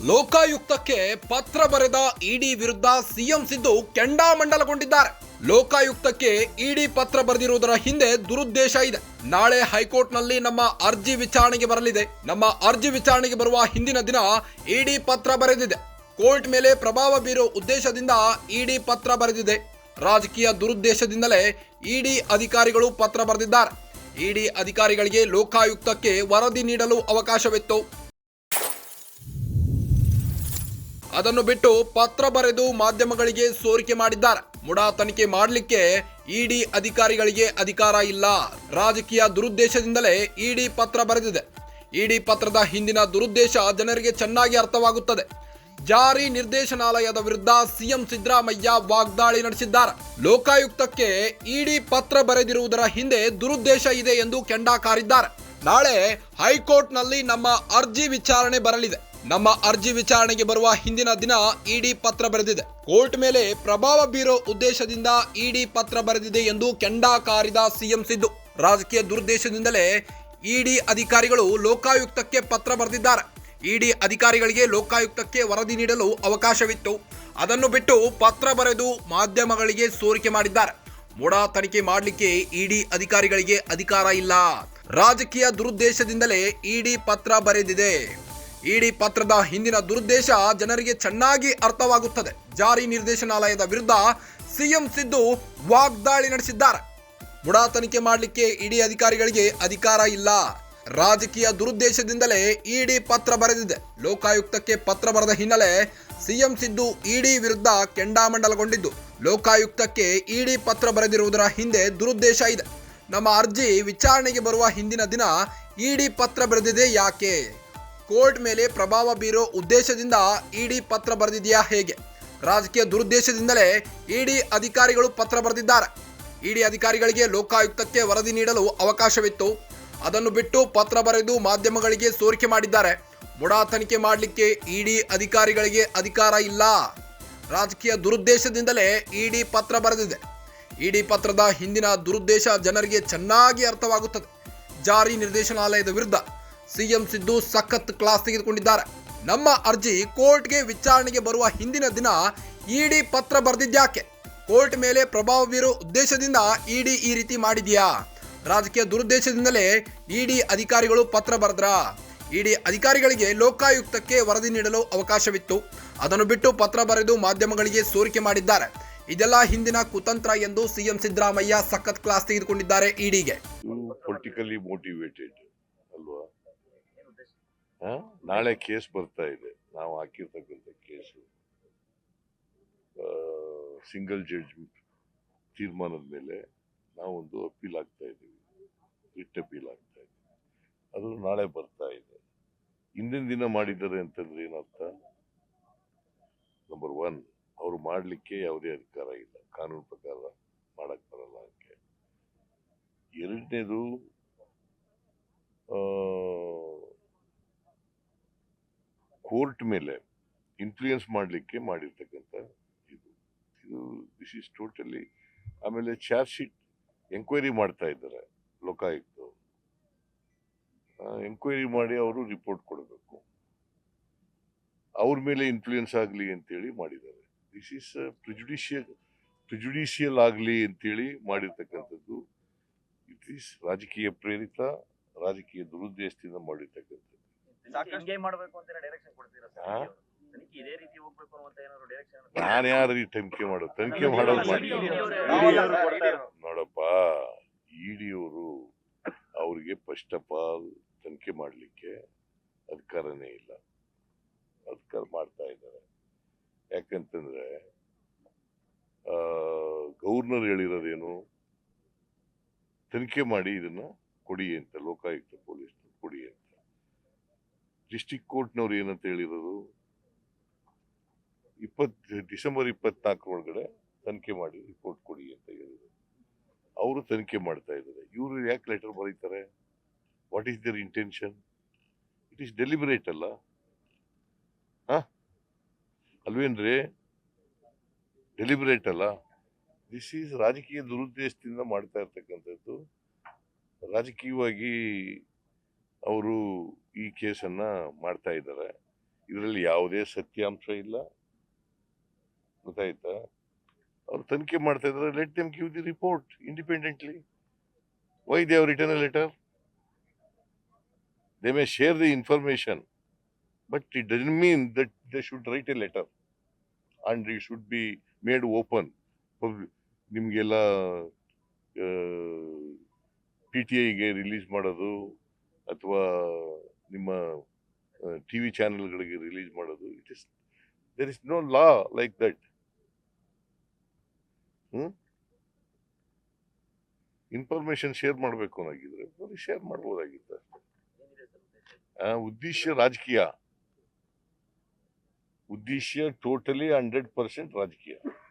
ಲೋಕಾಯುಕ್ತಕ್ಕೆ ಪತ್ರ ಬರೆದ ಇಡಿ ವಿರುದ್ಧ ಸಿಎಂ ಸಿದ್ದು ಕೆಂಡಾಮಂಡಲಗೊಂಡಿದ್ದಾರೆ. ಲೋಕಾಯುಕ್ತಕ್ಕೆ ಇಡಿ ಪತ್ರ ಬರೆದಿರುವುದರ ಹಿಂದೆ ದುರುದ್ದೇಶ ಇದೆ. ನಾಳೆ ಹೈಕೋರ್ಟ್ನಲ್ಲಿ ನಮ್ಮ ಅರ್ಜಿ ವಿಚಾರಣೆಗೆ ಬರಲಿದೆ. ನಮ್ಮ ಅರ್ಜಿ ವಿಚಾರಣೆಗೆ ಬರುವ ಹಿಂದಿನ ದಿನ ಇಡಿ ಪತ್ರ ಬರೆದಿದೆ. ಕೋರ್ಟ್ ಮೇಲೆ ಪ್ರಭಾವ ಬೀರೋ ಉದ್ದೇಶದಿಂದ ಇಡಿ ಪತ್ರ ಬರೆದಿದೆ. ರಾಜಕೀಯ ದುರುದ್ದೇಶದಿಂದಲೇ ಇಡಿ ಅಧಿಕಾರಿಗಳು ಪತ್ರ ಬರೆದಿದ್ದಾರೆ. ಇಡಿ ಅಧಿಕಾರಿಗಳಿಗೆ ಲೋಕಾಯುಕ್ತಕ್ಕೆ ವರದಿ ನೀಡಲು ಅವಕಾಶವಿತ್ತು. ಅದನ್ನು ಬಿಟ್ಟು ಪತ್ರ ಬರೆದು ಮಾಧ್ಯಮಗಳಿಗೆ ಸೋರಿಕೆ ಮಾಡಿದ್ದಾರೆ. ಮುಡಾ ತನಿಖೆ ಮಾಡಲಿಕ್ಕೆ ಇಡಿ ಅಧಿಕಾರಿಗಳಿಗೆ ಅಧಿಕಾರ ಇಲ್ಲ. ರಾಜಕೀಯ ದುರುದ್ದೇಶದಿಂದಲೇ ಇಡಿ ಪತ್ರ ಬರೆದಿದೆ. ಇಡಿ ಪತ್ರದ ಹಿಂದಿನ ದುರುದ್ದೇಶ ಜನರಿಗೆ ಚೆನ್ನಾಗಿ ಅರ್ಥವಾಗುತ್ತದೆ. ಜಾರಿ ನಿರ್ದೇಶನಾಲಯದ ವಿರುದ್ಧ ಸಿಎಂ ಸಿದ್ದರಾಮಯ್ಯ ವಾಗ್ದಾಳಿ ನಡೆಸಿದ್ದಾರೆ. ಲೋಕಾಯುಕ್ತಕ್ಕೆ ಇಡಿ ಪತ್ರ ಬರೆದಿರುವುದರ ಹಿಂದೆ ದುರುದ್ದೇಶ ಇದೆ ಎಂದು ಕೆಂಡ ಕಾರಿದ್ದಾರೆ. ನಾಳೆ ಹೈಕೋರ್ಟ್ನಲ್ಲಿ ನಮ್ಮ ಅರ್ಜಿ ವಿಚಾರಣೆ ಬರಲಿದೆ. ನಮ್ಮ ಅರ್ಜಿ ವಿಚಾರಣೆಗೆ ಬರುವ ಹಿಂದಿನ ದಿನ ಇಡಿ ಪತ್ರ ಬರೆದಿದೆ. ಕೋರ್ಟ್ ಮೇಲೆ ಪ್ರಭಾವ ಬೀರೋ ಉದ್ದೇಶದಿಂದ ಇಡಿ ಪತ್ರ ಬರೆದಿದೆ ಎಂದು ಕೆಂಡ ಕಾರಿದ ಸಿಎಂ ಸಿದ್ದು. ರಾಜಕೀಯ ದುರುದ್ದೇಶದಿಂದಲೇ ಇಡಿ ಅಧಿಕಾರಿಗಳು ಲೋಕಾಯುಕ್ತಕ್ಕೆ ಪತ್ರ ಬರೆದಿದ್ದಾರೆ. ಇಡಿ ಅಧಿಕಾರಿಗಳಿಗೆ ಲೋಕಾಯುಕ್ತಕ್ಕೆ ವರದಿ ನೀಡಲು ಅವಕಾಶವಿತ್ತು. ಅದನ್ನು ಬಿಟ್ಟು ಪತ್ರ ಬರೆದು ಮಾಧ್ಯಮಗಳಿಗೆ ಸೋರಿಕೆ ಮಾಡಿದ್ದಾರೆ. ಮುಡಾ ತನಿಖೆ ಮಾಡಲಿಕ್ಕೆ ಇಡಿ ಅಧಿಕಾರಿಗಳಿಗೆ ಅಧಿಕಾರ ಇಲ್ಲ. ರಾಜಕೀಯ ದುರುದ್ದೇಶದಿಂದಲೇ ಇಡಿ ಪತ್ರ ಬರೆದಿದೆ. ಇಡಿ ಪತ್ರದ ಹಿಂದಿನ ದುರುದ್ದೇಶ ಜನರಿಗೆ ಚೆನ್ನಾಗಿ ಅರ್ಥವಾಗುತ್ತದೆ. ಜಾರಿ ನಿರ್ದೇಶನಾಲಯದ ವಿರುದ್ಧ ಸಿಎಂ ಸಿದ್ದು ವಾಗ್ದಾಳಿ ನಡೆಸಿದ್ದಾರೆ. ಮುಡಾ ತನಿಖೆ ಮಾಡಲಿಕ್ಕೆ ಇಡಿ ಅಧಿಕಾರಿಗಳಿಗೆ ಅಧಿಕಾರ ಇಲ್ಲ. ರಾಜಕೀಯ ದುರುದ್ದೇಶದಿಂದಲೇ ಇಡಿ ಪತ್ರ ಬರೆದಿದೆ. ಲೋಕಾಯುಕ್ತಕ್ಕೆ ಪತ್ರ ಬರೆದ ಹಿನ್ನೆಲೆ ಸಿಎಂ ಸಿದ್ದು ಇಡಿ ವಿರುದ್ಧ ಕೆಂಡಾಮಂಡಲಗೊಂಡಿದ್ದು, ಲೋಕಾಯುಕ್ತಕ್ಕೆ ಇಡಿ ಪತ್ರ ಬರೆದಿರುವುದರ ಹಿಂದೆ ದುರುದ್ದೇಶ ಇದೆ. ನಮ್ಮ ಅರ್ಜಿ ವಿಚಾರಣೆಗೆ ಬರುವ ಹಿಂದಿನ ದಿನ ಇಡಿ ಪತ್ರ ಬರೆದಿದೆ ಯಾಕೆ? ಕೋರ್ಟ್ ಮೇಲೆ ಪ್ರಭಾವ ಬೀರೋ ಉದ್ದೇಶದಿಂದ ಇಡಿ ಪತ್ರ ಬರೆದಿದೆಯಾ ಹೇಗೆ? ರಾಜಕೀಯ ದುರುದ್ದೇಶದಿಂದಲೇ ಇಡಿ ಅಧಿಕಾರಿಗಳು ಪತ್ರ ಬರೆದಿದ್ದಾರೆ. ಇಡಿ ಅಧಿಕಾರಿಗಳಿಗೆ ಲೋಕಾಯುಕ್ತಕ್ಕೆ ವರದಿ ನೀಡಲು ಅವಕಾಶವಿತ್ತು. ಅದನ್ನು ಬಿಟ್ಟು ಪತ್ರ ಬರೆದು ಮಾಧ್ಯಮಗಳಿಗೆ ಸೋರಿಕೆ ಮಾಡಿದ್ದಾರೆ. ಮುಡಾ ತನಿಖೆ ಮಾಡಲಿಕ್ಕೆ ಇಡಿ ಅಧಿಕಾರಿಗಳಿಗೆ ಅಧಿಕಾರ ಇಲ್ಲ. ರಾಜಕೀಯ ದುರುದ್ದೇಶದಿಂದಲೇ ಇಡಿ ಪತ್ರ ಬರೆದಿದೆ. ಇಡಿ ಪತ್ರದ ಹಿಂದಿನ ದುರುದ್ದೇಶ ಜನರಿಗೆ ಚೆನ್ನಾಗಿ ಅರ್ಥವಾಗುತ್ತದೆ. ಜಾರಿ ನಿರ್ದೇಶನಾಲಯದ ವಿರುದ್ಧ ಸಿಎಂ ಸಿದ್ದು ಸಖತ್ ಕ್ಲಾಸ್ ತೆಗೆದುಕೊಂಡಿದ್ದಾರೆ. ನಮ್ಮ ಅರ್ಜಿ ಕೋರ್ಟ್ಗೆ ವಿಚಾರಣೆಗೆ ಬರುವ ಹಿಂದಿನ ದಿನ ಇಡಿ ಪತ್ರ ಬರೆದಿದ್ಯಾಕೆ? ಕೋರ್ಟ್ ಮೇಲೆ ಪ್ರಭಾವ ಬೀರೋ ಉದ್ದೇಶದಿಂದ ಇಡಿ ಈ ರೀತಿ ಮಾಡಿದ್ಯಾ? ರಾಜಕೀಯ ದುರುದ್ದೇಶದಿಂದಲೇ ಇಡಿ ಅಧಿಕಾರಿಗಳು ಪತ್ರ ಬರೆದ್ರ? ಇಡಿ ಅಧಿಕಾರಿಗಳಿಗೆ ಲೋಕಾಯುಕ್ತಕ್ಕೆ ವರದಿ ನೀಡಲು ಅವಕಾಶವಿತ್ತು. ಅದನ್ನು ಬಿಟ್ಟು ಪತ್ರ ಬರೆದು ಮಾಧ್ಯಮಗಳಿಗೆ ಸೋರಿಕೆ ಮಾಡಿದ್ದಾರೆ. ಇದೆಲ್ಲ ಹಿಂದಿನ ಕುತಂತ್ರ ಎಂದು ಸಿಎಂ ಸಿದ್ದರಾಮಯ್ಯ ಸಖತ್ ಕ್ಲಾಸ್ ತೆಗೆದುಕೊಂಡಿದ್ದಾರೆ ಇಡಿಗೆ. ಪೊಲಿಟಿಕಲಿ ಮೋಟಿವೇಟೆಡ್ ಅಲ್ವಾ? ನಾಳೆ ಕೇಸ್ ಬರ್ತಾ ಇದೆ. ನಾವು ಹಾಕಿರ್ತಕ್ಕಂಥ ಕೇಸು ಸಿಂಗಲ್ ಜಡ್ಜ್ ತೀರ್ಮಾನದ ಮೇಲೆ ನಾವೊಂದು ಅಪೀಲ್ ಆಗ್ತಾ ಇದ್ದೀವಿ, ರಿಟ್ ಅಪೀಲ್ ಆಗ್ತಾ ಇದ್ದೀವಿ. ಅದು ನಾಳೆ ಬರ್ತಾ ಇದೆ. ಹಿಂದಿನ ದಿನ ಮಾಡಿದ್ದಾರೆ ಅಂತಂದ್ರೆ ಏನರ್ಥ? ನಂಬರ್ 1, ಅವರು ಮಾಡಲಿಕ್ಕೆ ಯಾವುದೇ ಅಧಿಕಾರ ಇಲ್ಲ, ಕಾನೂನು ಪ್ರಕಾರ ಮಾಡಕ್ ಬರಲ್ಲ ಅಂಕೆ. ಎರಡನೇದು, ಕೋರ್ಟ್ ಮೇಲೆ ಇನ್ಫ್ಲೂಯೆನ್ಸ್ ಮಾಡಲಿಕ್ಕೆ ಮಾಡಿರ್ತಕ್ಕಂಥ ಇದು ದಿಸ್ ಇಸ್ ಟೋಟಲಿ. ಆಮೇಲೆ ಚಾರ್ಜ್ ಶೀಟ್ ಎಂಕ್ವೈರಿ ಮಾಡ್ತಾ ಇದ್ದಾರೆ ಲೋಕಾಯುಕ್ತ. ಎಂಕ್ವೈರಿ ಮಾಡಿ ಅವರು ರಿಪೋರ್ಟ್ ಕೊಡಬೇಕು. ಅವ್ರ ಮೇಲೆ ಇನ್ಫ್ಲೂಯೆನ್ಸ್ ಆಗಲಿ ಅಂತೇಳಿ ಮಾಡಿದ್ದಾರೆ. ದಿಸ್ ಈಸ್ ಪ್ರಿಜುಡಿಷಿಯಲ್ ಆಗಲಿ ಅಂತೇಳಿ ಮಾಡಿರ್ತಕ್ಕಂಥದ್ದು. ಇಟ್ ಈಸ್ ರಾಜಕೀಯ ಪ್ರೇರಿತ, ರಾಜಕೀಯ ದುರುದ್ದೇಶದಿಂದ ಮಾಡಿರ್ತಕ್ಕಂಥದ್ದು. ನಾನು ಯಾರು ತನಿಖೆ ಮಾಡೋದು? ತನಿಖೆ ಮಾಡೋದು ಮಾಡಿ ನೋಡಪ್ಪ, ಇಡಿಯವರು ಅವ್ರಿಗೆ ಫಸ್ಟ್ ಆಫ್ ಆಲ್ ತನಿಖೆ ಮಾಡಲಿಕ್ಕೆ ಅಧಿಕಾರನೇ ಇಲ್ಲ. ಅಧಿಕಾರ ಮಾಡ್ತಾ ಇದ್ದಾರೆ. ಯಾಕಂತಂದ್ರೆ ಗವರ್ನರ್ ಹೇಳಿರೋದೇನು? ತನಿಖೆ ಮಾಡಿ ಇದನ್ನ ಕೊಡಿ ಅಂತ, ಲೋಕಾಯುಕ್ತ ಪೊಲೀಸ್ ಕೊಡಿ ಅಂತ. ಡಿಸ್ಟ್ರಿಕ್ಟ್ ಕೋರ್ಟ್ನವ್ರು ಏನಂತ ಹೇಳಿರೋದು? ಡಿಸೆಂಬರ್ 24 ಒಳಗಡೆ ತನಿಖೆ ಮಾಡಿ ರಿಪೋರ್ಟ್ ಕೊಡಿ ಅಂತ ಹೇಳಿದ್ರು. ಅವರು ತನಿಖೆ ಮಾಡ್ತಾ ಇದ್ದಾರೆ. ಇವರು ಯಾಕೆ ಲೆಟರ್ ಬರೀತಾರೆ? What is their intention? It is deliberate ಅಲ್ಲ, ಅಲ್ವೇನ್ರಿ? ಡೆಲಿಬರೇಟ್ ಅಲ್ಲ. ದಿಸ್ ಈಸ್ ರಾಜಕೀಯ ದುರುದ್ದೇಶದಿಂದ ಮಾಡ್ತಾ ಇರ್ತಕ್ಕಂಥದ್ದು. ರಾಜಕೀಯವಾಗಿ ಅವರು ಈ ಕೇಸನ್ನ ಮಾಡ್ತಾ ಇದ್ದಾರೆ. ಇದರಲ್ಲಿ ಯಾವುದೇ ಸತ್ಯಾಂಶ ಇಲ್ಲ, ಗೊತ್ತಾಯ್ತಾ? ಅವ್ರು ತನಿಖೆ ಮಾಡ್ತಾ ಇದ್ದಾರೆ, let them give the report independently. Why they have written a letter? They may share the information, but it doesn't mean that they should write a letter and it should be made open. ನಿಮಗೆಲ್ಲ PTIಗೆ release ಮಾಡೋದು ಅಥವಾ ನಿಮ್ಮ TV ಚಾನೆಲ್ಗಳಿಗೆ release ಮಾಡೋದು, there is no law like that. Information share ಮಾಡಬೇಕು ಅನ್ನೋಗಿದ್ರೆ share ಮಾಡ್ಬೋದಾಗಿತ್ತು. ಉದ್ದೇಶ ರಾಜಕೀಯ, ಉದ್ದೇಶ ಟೋಟಲಿ 100% ರಾಜಕೀಯ.